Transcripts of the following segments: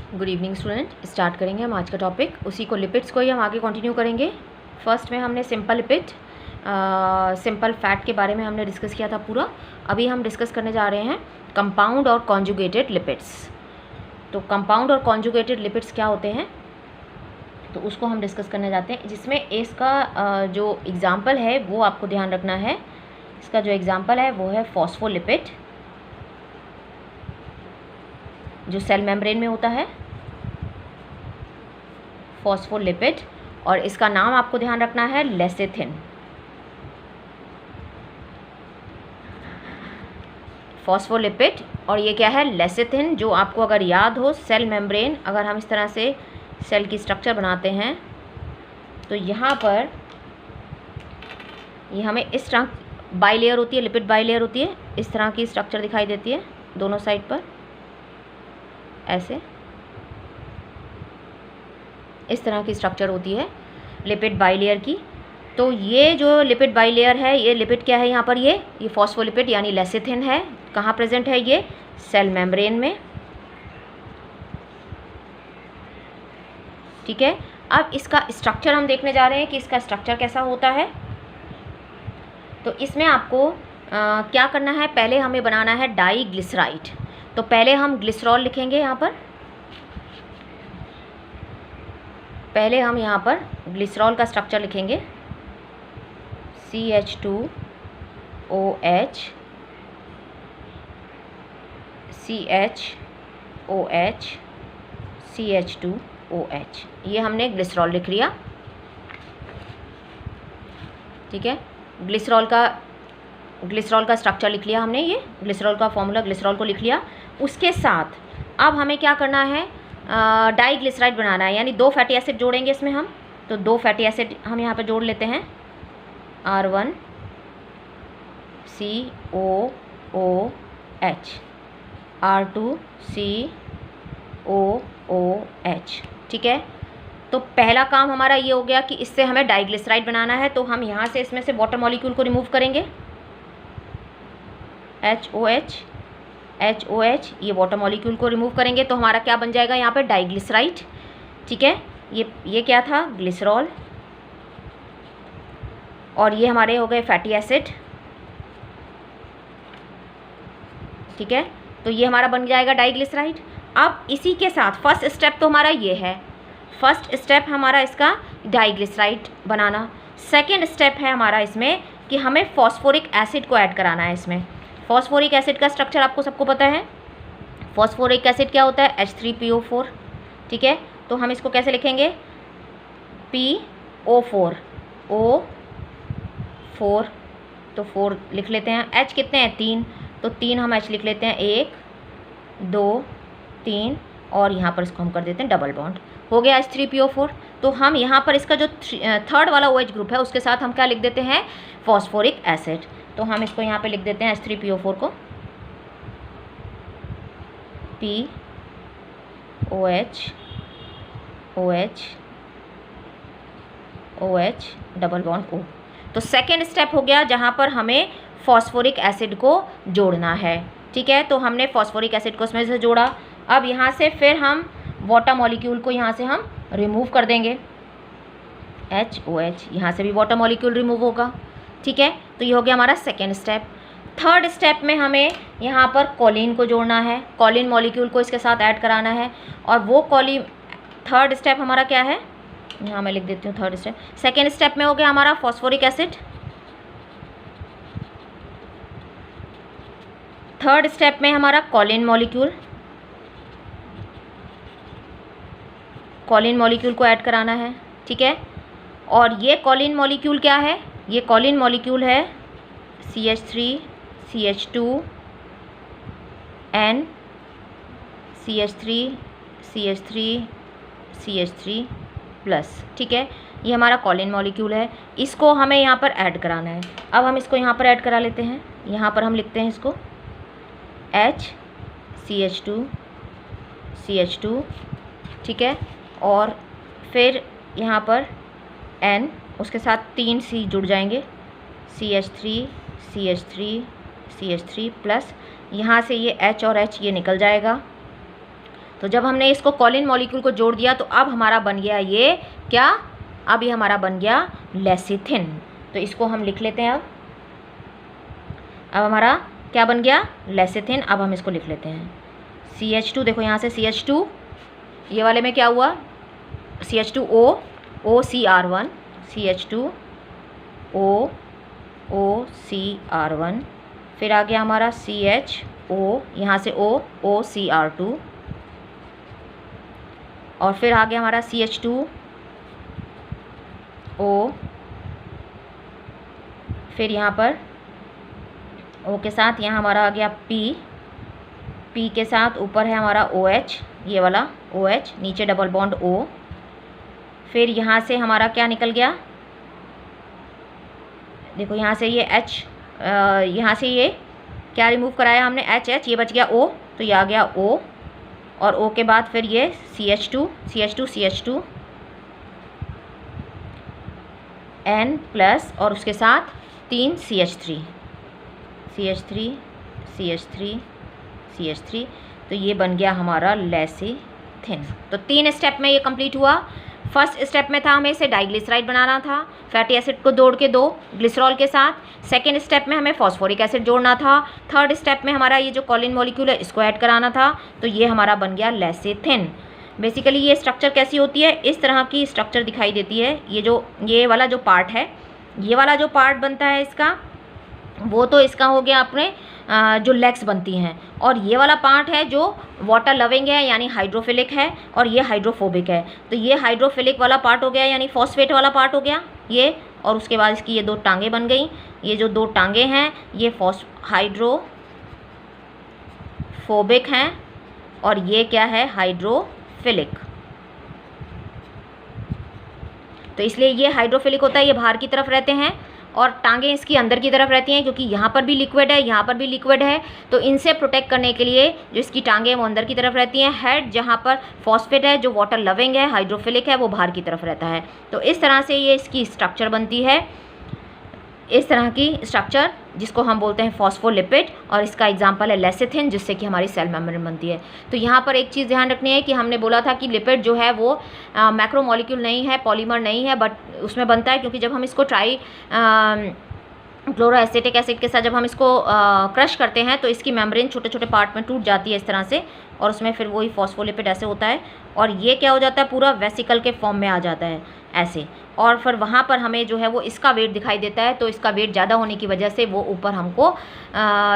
Good evening student. Start करेंगे हम आज का टॉपिक, उसी को लिपिड्स को ही हम आगे कंटिन्यू करेंगे। फर्स्ट में हमने सिंपल लिपिड, सिंपल फैट के बारे में हमने डिस्कस किया था पूरा। अभी हम डिस्कस करने जा रहे हैं कंपाउंड और कॉन्जुगेटेड लिपिड्स। तो कंपाउंड और कॉन्जुगेटेड लिपिड्स क्या होते हैं, तो उसको हम डिस्कस करने जाते हैं, जिसमें इसका जो एग्ज़ाम्पल है वो आपको ध्यान रखना है। इसका जो एग्ज़ाम्पल है वो है फॉस्फोलिपिड, जो सेल मेम्ब्रेन में होता है, फॉस्फोलिपिड। और इसका नाम आपको ध्यान रखना है लेसिथिन। फॉस्फोलिपिड और ये क्या है, लेसिथिन, जो आपको अगर याद हो सेल मेम्ब्रेन, अगर हम इस तरह से सेल की स्ट्रक्चर बनाते हैं तो यहाँ पर ये हमें इस तरह बाइलेयर होती है, लिपिड बाइलेयर होती है, इस तरह की स्ट्रक्चर दिखाई देती है दोनों साइड पर, ऐसे इस तरह की स्ट्रक्चर होती है लिपिड बाइलेयर की। तो ये जो लिपिड बाइलेयर है, ये लिपिड क्या है यहाँ पर, ये फॉस्फोलिपिड यानी लेसिथिन है। कहाँ प्रेजेंट है ये, सेल मेम्ब्रेन में। ठीक है, अब इसका स्ट्रक्चर हम देखने जा रहे हैं कि इसका स्ट्रक्चर कैसा होता है। तो इसमें आपको क्या करना है, पहले हमें बनाना है डाईग्लिसराइड। तो पहले हम ग्लिसरॉल लिखेंगे यहाँ पर, पहले हम यहाँ पर ग्लिसरॉल का स्ट्रक्चर लिखेंगे, CH2OH CHOH CH2OH, ये हमने ग्लिसरॉल लिख लिया। ठीक है, ग्लिसरॉल का स्ट्रक्चर लिख लिया हमने, ये ग्लिसरॉल का फॉर्मूला, ग्लिसरॉल को लिख लिया। उसके साथ अब हमें क्या करना है, डाईग्लिसराइड बनाना है, यानी 2 फैटी एसिड जोड़ेंगे इसमें हम। तो 2 फैटी एसिड हम यहाँ पे जोड़ लेते हैं, R1COOH R2COOH। ठीक है, तो पहला काम हमारा ये हो गया कि इससे हमें डाईग्लिसराइड बनाना है। तो हम यहाँ से इसमें से वाटर मॉलिक्यूल को रिमूव करेंगे, HOH, ये वाटर मॉलिक्यूल को रिमूव करेंगे तो हमारा क्या बन जाएगा यहाँ पे, डाईग्लिसराइड। ठीक है, ये क्या था, ग्लिसरॉल, और ये हमारे हो गए फैटी एसिड। ठीक है, तो ये हमारा बन जाएगा डाईग्लिसराइड। अब इसी के साथ फर्स्ट स्टेप तो हमारा ये है, फर्स्ट स्टेप हमारा इसका डाईग्लिसराइड बनाना। सेकेंड स्टेप है हमारा इसमें कि हमें फॉस्फोरिक एसिड को ऐड कराना है इसमें। फॉस्फोरिक एसिड का स्ट्रक्चर आपको सबको पता है। फॉस्फोरिक एसिड क्या होता है, H3PO4। ठीक है, तो हम इसको कैसे लिखेंगे, PO4 O4, तो 4 लिख लेते हैं। H कितने हैं, 3, तो 3 हम H लिख लेते हैं, 1 2 3, और यहाँ पर इसको हम कर देते हैं डबल बॉन्ड, हो गया H3PO4। तो हम यहाँ पर इसका जो थर्ड वाला OH ग्रुप है उसके साथ हम क्या लिख देते हैं, फॉस्फोरिक एसिड। तो हम इसको यहाँ पे लिख देते हैं H3PO4 को POH डबल बॉन्ड O। तो सेकेंड स्टेप हो गया जहाँ पर हमें फॉस्फोरिक एसिड को जोड़ना है। ठीक है, तो हमने फॉस्फोरिक एसिड को इसमें से जोड़ा। अब यहाँ से फिर हम वाटर मॉलिक्यूल को यहाँ से हम रिमूव कर देंगे, HOH, यहाँ से भी वाटर मॉलिक्यूल रिमूव होगा। ठीक है, तो ये हो गया हमारा सेकेंड स्टेप। थर्ड स्टेप में हमें यहाँ पर कॉलिन को जोड़ना है, कॉलिन मॉलिक्यूल को इसके साथ ऐड कराना है। और वो थर्ड स्टेप हमारा क्या है, यहाँ मैं लिख देती हूँ थर्ड स्टेप। सेकेंड स्टेप में हो गया हमारा फॉस्फोरिक एसिड, थर्ड स्टेप में हमारा कॉलिन मॉलिक्यूल को ऐड कराना है। ठीक है, और ये कॉलिन मॉलिक्यूल क्या है, ये कॉलिन मॉलिक्यूल है CH3 CH2 N CH3 CH3 CH3 plus. ठीक है, ये हमारा कॉलिन मॉलिक्यूल है, इसको हमें यहाँ पर ऐड कराना है। अब हम इसको यहाँ पर ऐड करा लेते हैं। यहाँ पर हम लिखते हैं इसको HCH2 ठीक है, और फिर यहाँ पर N, उसके साथ 3 C जुड़ जाएंगे, CH3 प्लस, यहाँ से ये H और H ये निकल जाएगा। तो जब हमने इसको कॉलिन मॉलिक्यूल को जोड़ दिया तो अब हमारा बन गया ये क्या, अब ये हमारा बन गया लेसिथिन। तो इसको हम लिख लेते हैं। अब हमारा क्या बन गया, लेसिथिन। अब हम इसको लिख लेते हैं CH2। देखो यहाँ से CH2, ये वाले में क्या हुआ, CH2O OCR1, CH2O OCR1, फिर आ गया हमारा CHO, यहाँ से O OCR2, और फिर आ गया हमारा CH2O, फिर यहाँ पर O के साथ यहाँ हमारा आ गया P के साथ ऊपर है हमारा OH, ये वाला OH, नीचे डबल बॉन्ड O, फिर यहाँ से हमारा क्या निकल गया, देखो यहाँ से ये H, यहाँ से ये क्या रिमूव कराया हमने, H, ये बच गया O, तो ये आ गया O, और O के बाद फिर ये CH2 N प्लस, और उसके साथ 3 CH3, तो ये बन गया हमारा लेसिथिन। तो 3 स्टेप में ये कंप्लीट हुआ। फर्स्ट स्टेप में था हमें इसे डाइग्लिसराइड बनाना था, फैटी एसिड को जोड़ के 2 ग्लिसरॉल के साथ। सेकेंड स्टेप में हमें फॉस्फोरिक एसिड जोड़ना था। थर्ड स्टेप में हमारा ये जो कॉलिन मॉलिक्यूल है इसको ऐड कराना था। तो ये हमारा बन गया लेसिथिन। बेसिकली ये स्ट्रक्चर कैसी होती है, इस तरह की स्ट्रक्चर दिखाई देती है। ये वाला जो पार्ट है, ये वाला जो पार्ट बनता है इसका, वो तो इसका हो गया अपने जो लेग्स बनती हैं, और ये वाला पार्ट है जो वाटर लविंग है यानी हाइड्रोफिलिक है, और ये हाइड्रोफोबिक है। तो ये हाइड्रोफिलिक वाला पार्ट हो गया यानी फॉस्फेट वाला पार्ट हो गया ये, और उसके बाद इसकी ये 2 टांगें बन गई। ये जो 2 टांगें हैं ये हाइड्रोफोबिक हैं, और ये क्या है, हाइड्रोफिलिक। तो इसलिए ये हाइड्रोफिलिक होता है, ये बाहर की तरफ रहते हैं, और टांगें इसकी अंदर की तरफ रहती हैं, क्योंकि यहाँ पर भी लिक्विड है, यहाँ पर भी लिक्विड है। तो इनसे प्रोटेक्ट करने के लिए जो इसकी टांगें हैं वो अंदर की तरफ रहती हैं। हेड जहाँ पर फॉस्फेट है, जो वाटर लविंग है, हाइड्रोफिलिक है, वो बाहर की तरफ रहता है। तो इस तरह से ये इसकी स्ट्रक्चर बनती है, इस तरह की स्ट्रक्चर, जिसको हम बोलते हैं फॉस्फोलिपिड, और इसका एग्जांपल है लेसिथिन, जिससे कि हमारी सेल मेम्ब्रेन बनती है। तो यहाँ पर एक चीज़ ध्यान रखनी है कि हमने बोला था कि लिपिड जो है वो मैक्रोमोलिक्यूल नहीं है, पॉलीमर नहीं है, बट उसमें बनता है, क्योंकि जब हम इसको क्लोरोएसिटिक एसिड के साथ जब हम इसको क्रश करते हैं तो इसकी मेम्ब्रेन छोटे छोटे पार्ट में टूट जाती है इस तरह से, और उसमें फिर वही फॉस्फोलिपिड ऐसे होता है, और ये क्या हो जाता है, पूरा वेसिकल के फॉर्म में आ जाता है ऐसे, और फिर वहाँ पर हमें जो है वो इसका वेट दिखाई देता है। तो इसका वेट ज़्यादा होने की वजह से वो ऊपर हमको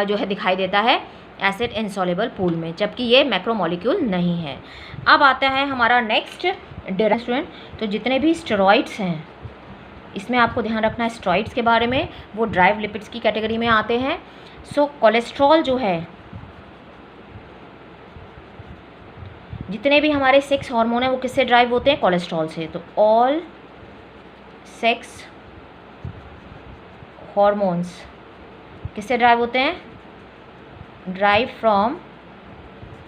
जो है दिखाई देता है एसिड इनसॉल्युबल पूल में, जबकि ये मैक्रोमोलिक्यूल नहीं है। अब आता है हमारा नेक्स्ट स्टूडेंट, तो जितने भी स्टेरॉइड्स हैं इसमें आपको ध्यान रखना है स्टेरॉइड्स के बारे में, वो ड्राइव लिपिड्स की कैटेगरी में आते हैं। सो कोलेस्ट्रॉल जो है, जितने भी हमारे 6 हार्मोन हैं वो किससे ड्राइव होते हैं, कोलेस्ट्रॉल से। तो ऑल 6 हार्मोन्स किससे ड्राइव होते हैं, ड्राइव फ्रॉम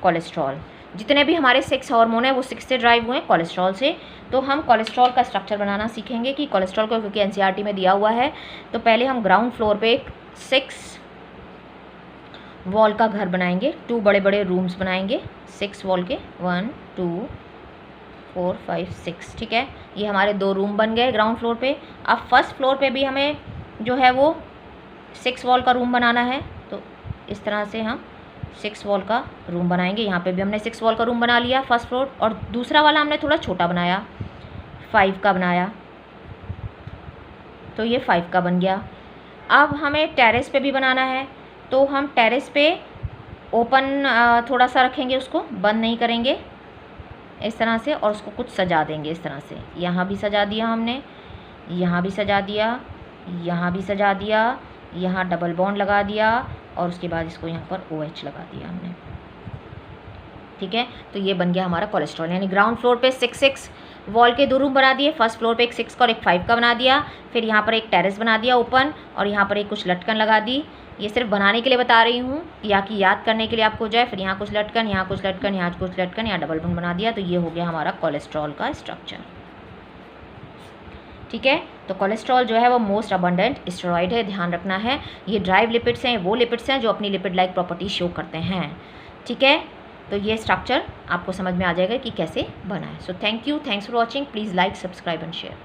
कोलेस्ट्रॉल। जितने भी हमारे 6 हार्मोन हैं वो 6 से ड्राइव हुए हैं, कोलेस्ट्रॉल से। तो हम कोलेस्ट्रॉल का स्ट्रक्चर बनाना सीखेंगे कि कोलेस्ट्रॉल को, क्योंकि एनसीईआरटी में दिया हुआ है। तो पहले हम ग्राउंड फ्लोर पे एक 6 वॉल का घर बनाएंगे, 2 बड़े बड़े रूम्स बनाएंगे 6 वॉल के, 1 2 4 5 6, ठीक है। ये हमारे 2 रूम बन गए ग्राउंड फ्लोर पे। अब फर्स्ट फ्लोर पे भी हमें जो है वो 6 वॉल का रूम बनाना है। तो इस तरह से हम 6 वॉल का रूम बनाएंगे। यहाँ पे भी हमने 6 वॉल का रूम बना लिया फर्स्ट फ्लोर, और दूसरा वाला हमने थोड़ा छोटा बनाया, 5 का बनाया, तो ये 5 का बन गया। अब हमें टेरेस पे भी बनाना है, तो हम टेरेस पे ओपन थोड़ा सा रखेंगे, उसको बंद नहीं करेंगे इस तरह से, और उसको कुछ सजा देंगे इस तरह से। यहाँ भी सजा दिया हमने, यहाँ भी सजा दिया, यहाँ भी सजा दिया, यहाँ डबल बॉन्ड लगा दिया, और उसके बाद इसको यहाँ पर OH लगा दिया हमने, ठीक है। तो ये बन गया हमारा कोलेस्ट्रॉल। यानी ग्राउंड फ्लोर पे 6 वॉल के 2 रूम बना दिए, फर्स्ट फ्लोर पे एक 6 का और एक 5 का बना दिया, फिर यहाँ पर एक टेरेस बना दिया ओपन, और यहाँ पर एक कुछ लटकन लगा दी। ये सिर्फ बनाने के लिए बता रही हूँ, या कि याद करने के लिए आपको जाए। फिर यहाँ कुछ लटकन, यहाँ कुछ लटकन, यहाँ कुछ लटकन, यहाँ डबल बॉन्ड बना दिया। तो ये हो गया हमारा कोलेस्ट्रॉल का स्ट्रक्चर, ठीक है। तो कोलेस्ट्रॉल जो है वो मोस्ट अबंडेंट स्टेरॉइड है, ध्यान रखना है। ये ड्राइव लिपिड्स हैं, वो लिपिड्स हैं जो अपनी लिपिड लाइक प्रॉपर्टी शो करते हैं, ठीक है। तो ये स्ट्रक्चर आपको समझ में आ जाएगा कि कैसे बना है। So thank you, thanks for watching, please like, subscribe and share.